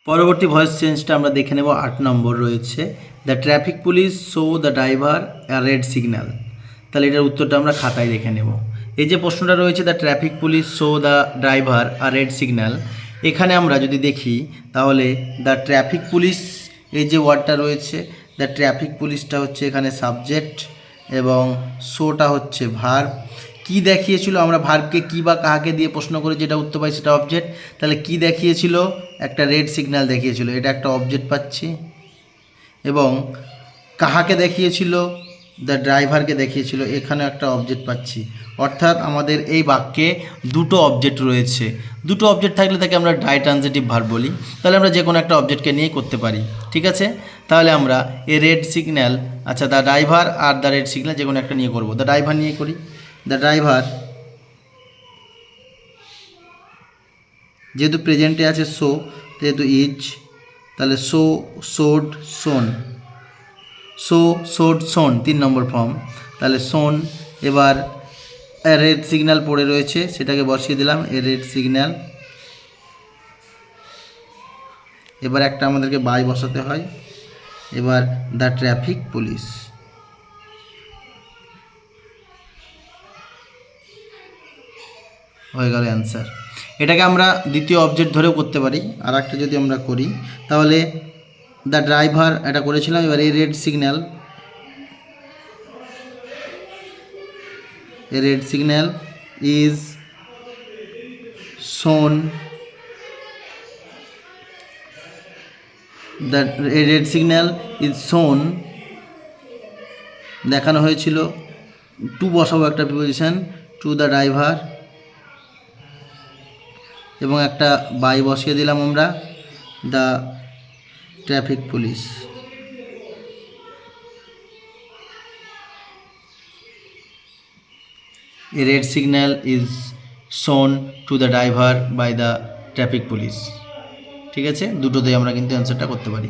পরবর্তী ভয়েস চেঞ্জটা আমরা দেখে নেব। 8 নম্বর রয়েছে, the traffic police show the driver a red signal. তাহলে এটার উত্তরটা আমরা খাতায় দেখে নেব। এই যে প্রশ্নটা রয়েছে, the traffic police show the driver a red signal, এখানে আমরা যদি দেখি তাহলে দ্য ট্রাফিক পুলিশ, এই যে ওয়ার্ডটা রয়েছে দ্য ট্রাফিক পুলিশটা হচ্ছে এখানে সাবজেক্ট এবং শোটা হচ্ছে ভার্ব। কি দেখিয়েছিল, আমরা ভার্বকে কী বা কাহাকে দিয়ে প্রশ্ন করে যেটা উত্তর পাই সেটা অবজেক্ট। তাহলে কি দেখিয়েছিল, একটা রেড সিগন্যাল দেখিয়েছিল, এটা একটা অবজেক্ট পাচ্ছি। এবং কাহাকে দেখিয়েছিল, দ্য ড্রাইভারকে দেখিয়েছিল, এখানেও একটা অবজেক্ট পাচ্ছি। অর্থাৎ আমাদের এই বাক্যে দুটো অবজেক্ট রয়েছে। দুটো অবজেক্ট থাকলে তাকে আমরা ডাই ট্রানজিটিভ ভার্ব বলি। তাহলে আমরা যে কোনো একটা অবজেক্টকে নিয়ে করতে পারি, ঠিক আছে। তাহলে আমরা এ রেড সিগন্যাল, আচ্ছা the driver are the red signal যে কোনো একটা নিয়ে করব। দ্য ড্রাইভার নিয়ে করি। দ্য ড্রাইভার, যেহেতু প্রেজেন্টে আছে শো, যেহেতু ইজ, তাহলে শো, শোড, শোন, শো, শোড, শোন 3 নম্বর ফর্ম। তাহলে শোন, এবার রেড সিগন্যাল পড়ে রয়েছে, সেটাকে বসিয়ে দিলাম এ রেড সিগন্যাল। এবার একটা আমাদেরকে বাই বসাতে হয়। এবার দ্য ট্রাফিক পুলিশ, হয়ে গেল অ্যান্সার। এটাকে আমরা দ্বিতীয় অবজেক্ট ধরেও করতে পারি। আর একটা যদি আমরা করি তাহলে দ্য ড্রাইভার এটা করেছিলাম। এবার এই red signal, a red signal is শোন, দ্য রেড সিগন্যাল ইজ শোন, দেখানো হয়েছিল। টু বসাবো একটা প্রিপোজিশন, টু দ্য ড্রাইভার, এবং একটা বাই বসিয়ে দিলাম আমরা, the traffic police. A red signal is shown to the driver by the traffic police। ঠিক আছে, দুটোতেই আমরা কিন্তু অ্যান্সারটা করতে পারি।